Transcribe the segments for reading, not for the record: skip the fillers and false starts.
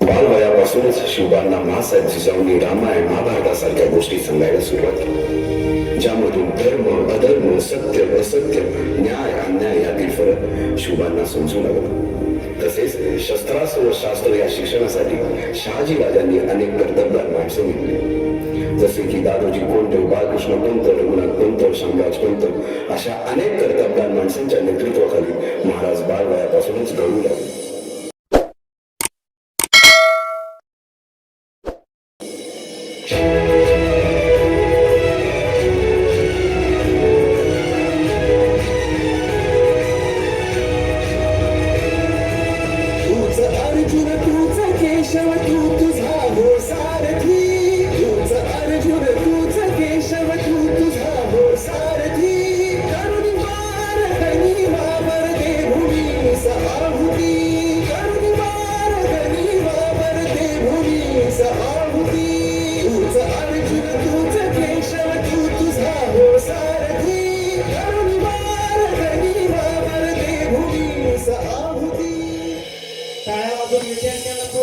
बालवयापासूनच शिवबांना मासाहेब जिजाऊंनी रामायण महाभारतासारख्या गोष्टी सांगायला सुरुवात केली, ज्यामधून धर्म अधर्म सत्य असत्य न्याय अन्याय यातील फरक शिवबांना समजू लागला. तसेच शस्त्रास्त्र व शास्त्र या शिक्षणासाठी शहाजी राजांनी अनेक कर्तबगार माणसे नेमली, जसे की दादोजी कोंडदेव, बाळकृष्ण पंत, रघुनाथ पंत, शामराज पंत अशा अनेक कर्तबगार माणसांच्या नेतृत्वाखाली महाराज बालवयापासूनच घडू लागले.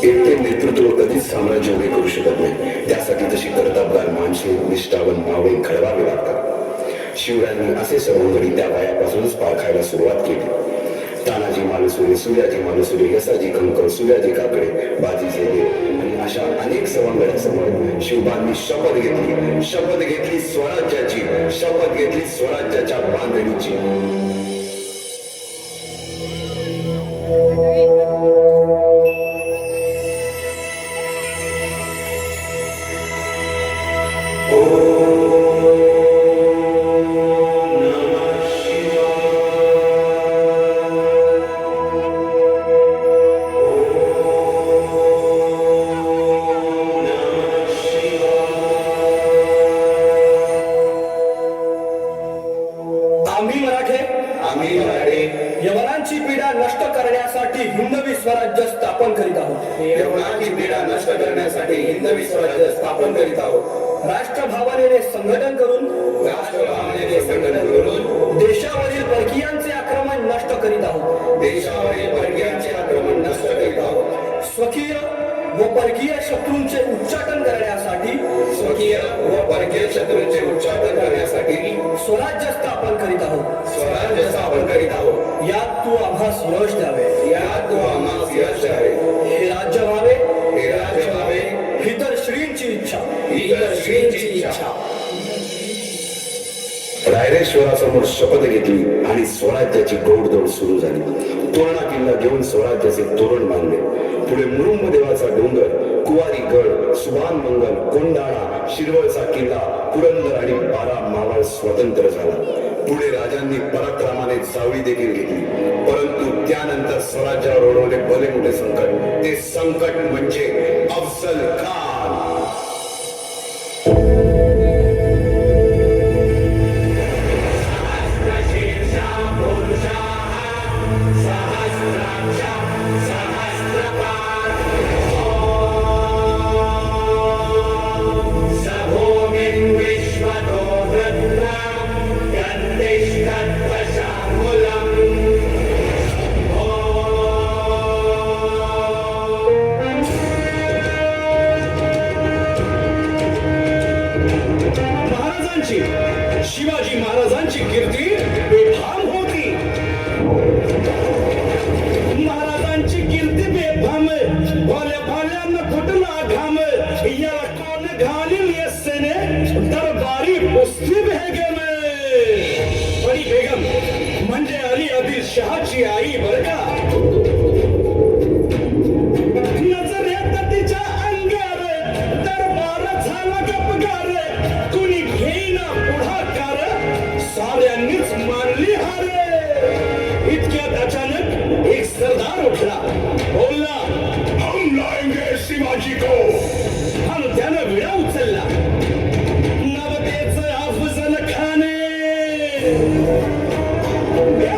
एकटे नेतृत्व कधीच साम्राज्य उभे करू शकत नाही, त्यासाठी तशी कर्तबगार माणसे निष्ठावन मावळे घडवावे लागतात. शिवरायांनी असे सवंगडी त्या वयापासूनच पाळखायला सुरुवात केली. तानाजी मालुसरे, सूर्याजी मालुसरे, यसाजी कंकर, सूर्याजी काकडे, बाजी जेगे आणि अशा अनेक सवंगड्यांसमोर शिवबांनी शपथ घेतली स्वराज्याची, शपथ घेतली स्वराज्याच्या बांधणीची. यवनांची पीडा नष्ट करण्यासाठी हिंदवी स्वराज्य स्थापन करीत आहोत. यवनांची पीडा नष्ट करण्यासाठी हिंदवी स्वराज्य स्थापन करीत आहोत. राष्ट्रभावनेने संघटन करून देशावरील परकीयांचे आक्रमण नष्ट करीत आहोत. देशावरील परकीयांचे आक्रमण नष्ट करीत आहोत. स्वकीय व परकीय शत्रूंचे उच्चाटन करण्यासाठी स्वराज्य स्थापन करीत आहोत. यात तू आम्हास यश द्यावे, हे राज्य व्हावे, ही तर श्रींची इच्छा. रायरेश्वरासमोर शपथ घेतली आणि स्वराज्याची गोडदोड सुरू झाली. तोरणा किल्ला घेऊन स्वराज्याचे तोरण बांधले. पुढे मुरुंब देवाचा डोंगर, कुवारी गड, सुभान मंगल, कोंडाणा, शिरवळचा किल्ला, पुरंदर आणि 12 मावळ स्वतंत्र झाला. पुढे राजांनी पराक्रमाने जावळी देखील घेतली. परंतु त्यानंतर स्वराज्यावर ओढवले भले मोठे संकट. ते संकट म्हणजे अफजल खान. भाम भोल्या भाल्यानं फुटला घाम याला कोण घालील येसेने दरबारी पुस्ती बेगम बडी बेगम म्हणजे अली आदिल शहाची आई बर का नजर येत तिच्या अंगार दरबार झाला गपगार कुणी घेईना पुढाकार साऱ्यांनीच मानली हार इतक्यात अचानक एक सरदार उठला बोलला हम लाएंगे शिवाजी को आणि त्यानं विडा उचलला नवतेचं अफजल खाने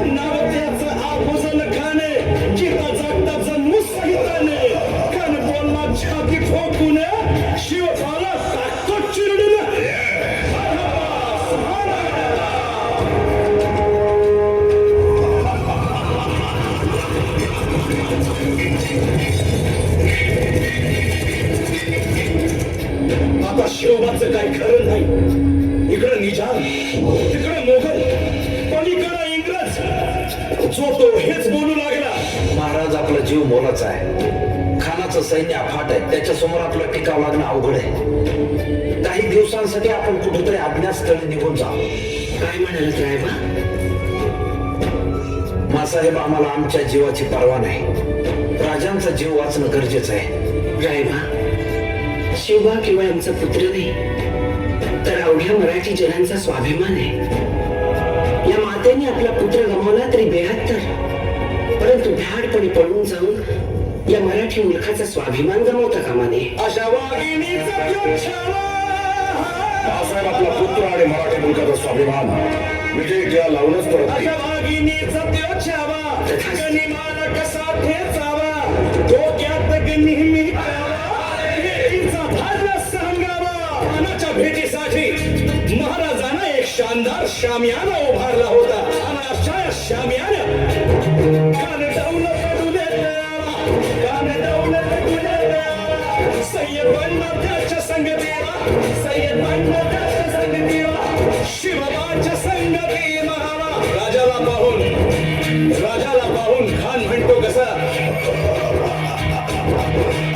नवतेचं अफजल खाने जिता जागताचं मुसहिताने कान बोलला छाती ठोकून शिवफाला टाकतो चिरडून आता शिवबाचं काय खरं नाही इकडं निजाम तिकडं मोगल पलीकडं इंग्रज जो तो हेच बोलू लागला महाराज आपला जीव मोलाचा आहे खानाचं सैन्य अफाट आहे त्याच्या समोर आपला टिकाव लागणं अवघड आहे काही दिवसांसाठी आपण कुठेतरी अज्ञातस्थळी निघून जाऊ काय म्हणाल साहेबा मासाहेब आम्हाला आमच्या जीवाची पर्वा नाही राजांचा जीव वाचणं गरजेचं आहे रायबा शिवबा केवळ आमचा पुत्र नाही तर अवघ्या मराठी जनांचा स्वाभिमान आहे या मातेने आपला पुत्र गमावला तरी 72 परंतु धाडपणे पळून जाऊन या मराठी मुलखाचा स्वाभिमान गमावता कामा नये अशा वाघिणीचा योच्छावा बाळासाहेब आपला पुत्र आणि मराठी मुलकाचा स्वाभिमान विजय टिळा लावूनच परत अशा वाघिणीचा योच्छावा गनिमाला कसा ठेचावा डोक्यात नेहमी भेटीचा धाडला सांगावा खानाच्या भेटीसाठी महाराजांना एक शानदार शामियाना उभारला होता आणि अशा शामियाना कान डौलं पडू देत कान डौलं पडू देत सय्यद बनला त्याच्या संगतीला सय्यद बनला त्याच्या संगतीला शिवबाच्या संगती महावा राजाला पाहून खान म्हणतो कसा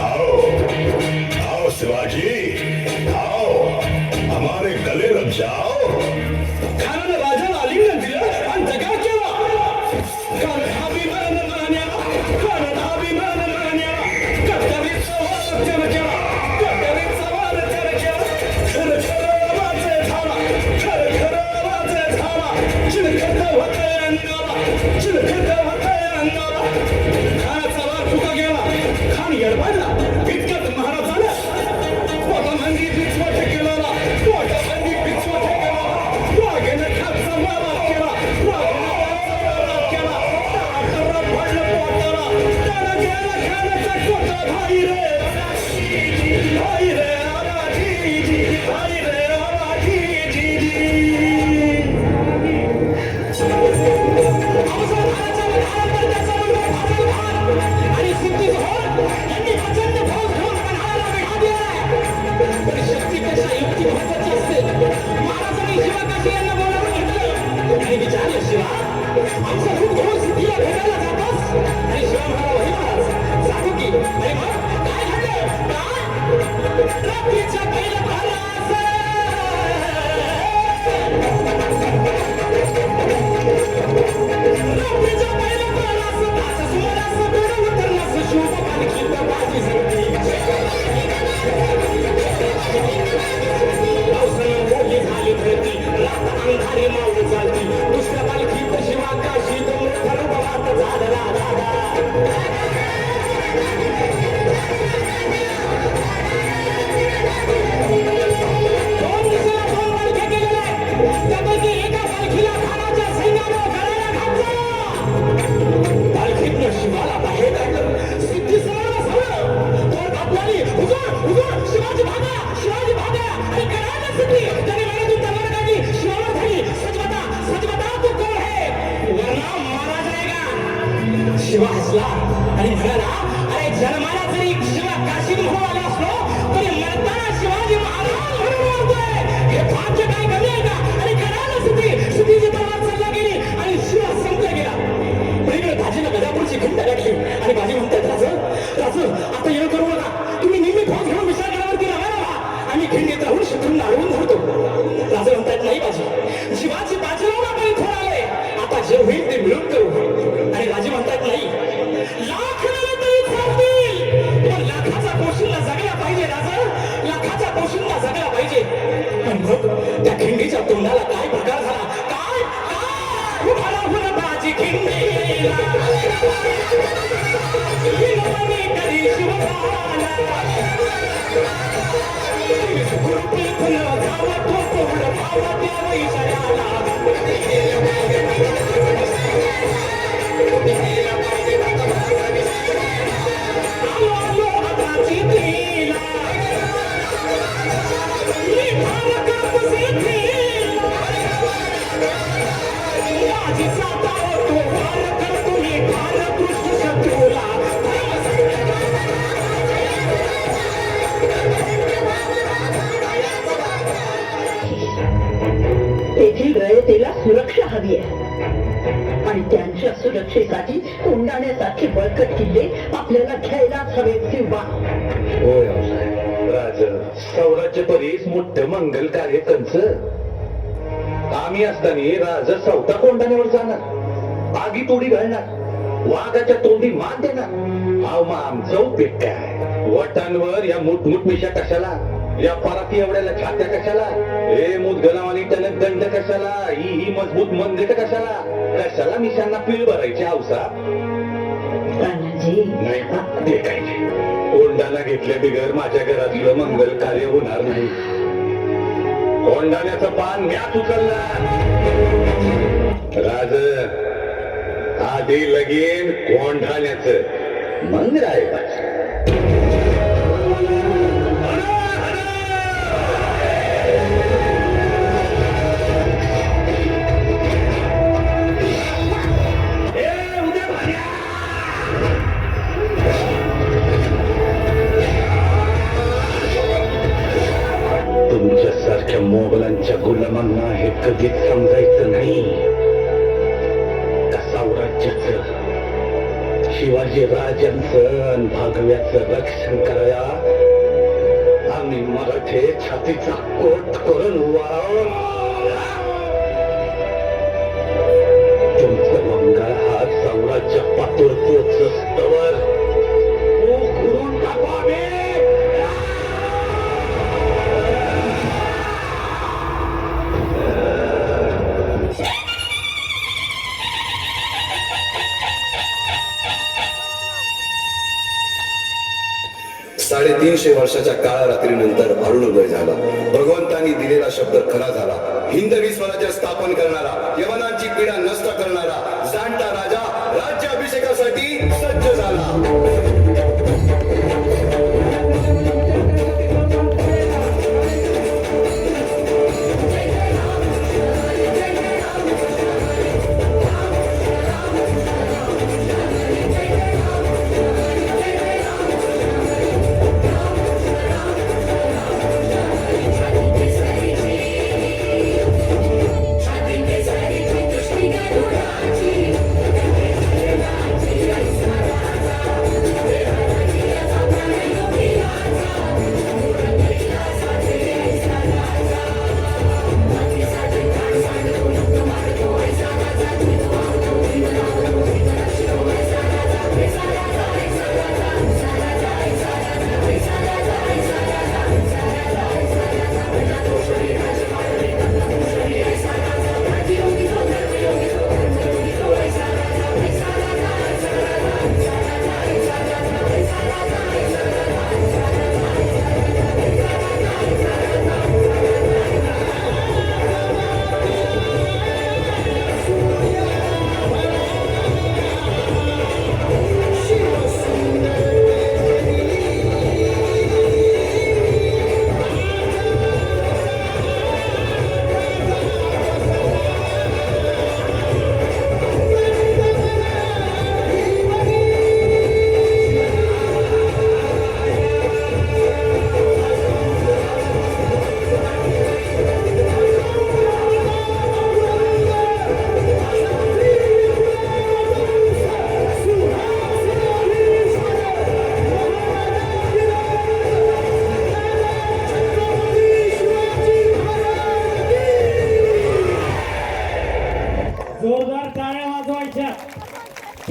आओ शिवाजी आओ हमारे गले लग जाओ खानानं राजाला आलिंगन दिलं आणि दगा केला कान अभिमान मान्या कट्टरीचा वार त्यानं केला खरं आवाज झाला चिलखत होतंय अंगाला खानाचा वार फुका गेला खान येडबाडला इतक्यात महाराजाला पोटाबंदी पिचवट केला वाघेनं खालचा मारा केला टाळा पडलं पोटाला त्याला गेला खानाचा कोटा भाई रे आणि सिद्धी यांनी प्रचंड फौज घेऊन पन्हाळ्याला वेढा दिलाय पण शक्तीपेक्षा युक्ती महत्वाची असते महाराजांनी शिवकाशी यांना बोलावून घेतलं आणि विचारलं शिवा आमचा खूप घेऊन सिद्धीला भेटायला जातोस आणि शिवा म्हणाला वही महाराज सांगू की अरे मग काय घडलं का रात्रीच्या पहिल्या प्रहरास रात्रीच्या पहिल्या प्रहरास तास सुमारास गड उतरण्यास शिवबा पालखीत बाजी झडली पावसानं मोठी झाली धरती रात अंधारी मावळी चालती दुसऱ्या पालखीत शिवाकाशी मोठं रूपवात झालेला दोन पालख्या गेलेल्या आहेत त्यापैकी एका पालखीला खानाच्या सैन्यानं गळाला घातलं पालखीतनं शिवाला बाहेर काढलं सिद्धी समोर बसवलं दोन आपल्याली हुजूर शिवाजी भागा आणि करायला सिद्धी त्याने मनातून तलवार काढली शिवावर झाली सजबता तू कोण है वरना महाराज रहेगा शिवा हसला आणि म्हणाला अरे जन्माला जरी शिवा काशी म्हणून आला असलो तरी मरताना शिवाजी महाराज म्हणून मरतोय हे भाग्य काय कमी आहे का आणि करायला सिद्धीची तलवार चालला गेली आणि शिवा संपला गेला पलीकडे भाजीला गदापूरची घंटा गाठली आणि भाजी म्हणतात राजा गोविंदाला काय प्रकार झाला काय काय उठाला हुरबाची खिंडीला हिरवणी करी शिवबाला गुरुपी फुलं धावत होतो धावत या वैशयाला आलो आलो हाताची तिला मी भाव कापूसी तिला माझी साता होतो भार करतो मी भार कृष्ण शत्रूला तेथील रयतेला सुरक्षा हवी आहे आणि त्यांच्या सुरक्षेसाठी कोंडाण्यासारखे बळकट किल्ले आपल्याला घ्यायलाच हवेत किंवा होय राज सौराज्य परीस मोठं मंगल कार्य कंच आम्ही असताना राज चौथा कोंडाण्यावर जाणार आगी तोडी घालणार वाघाच्या तोंडी मान देणार अहो मग आमचं उपयोग काय वटांवर या मोठमोठ मिशा कशाला या पराती एवढ्याला छात्या कशाला हे मुदगलावानी टणक दंड कशाला ही मजबूत मंदिर कशाला कशाला मिशांना पीळ भरायची हौसा तानाजी नाही ते काही नाही कोंडाणा घेतल्या बिगर माझ्या घरातलं मंगल कार्य होणार नाही कोंडाण्याचं पान म्याच उचलणार राज आधी लगीन कोंडाण्याचं मग राय तुमच्यासारख्या मोगलांच्या गुलामांना हे कधीच समजायचं नाही का साम्राज्याचं शिवाजी राजांचं आणि भागव्याचं रक्षण कराया आम्ही मराठे छातीचा कोट करून तुमचं मंगळ हा साम्राज्य पातळ पोचस्तवर करून टाकावे साडेतीनशे वर्षाच्या काळा रात्रीनंतर अरुणोदय झाला. भगवंतांनी दिलेला शब्द खरा झाला. हिंदवी स्वराज्य स्थापन करणारा, यवनांची पीडा नष्ट करणारा जाणता राजा राज्याभिषेकासाठी सज्ज झाला.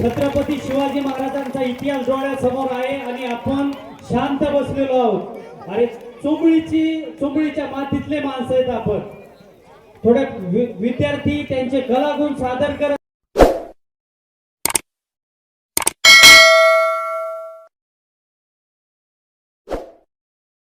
छत्रपती शिवाजी महाराजांचा इतिहास डोळ्यासमोर आहे आणि आपण शांत बसलेलो आहोत. अरे चोंबळीच्या मातीतले माणसं आहेत आपण. थोडे विद्यार्थी त्यांचे कलागुण सादर करत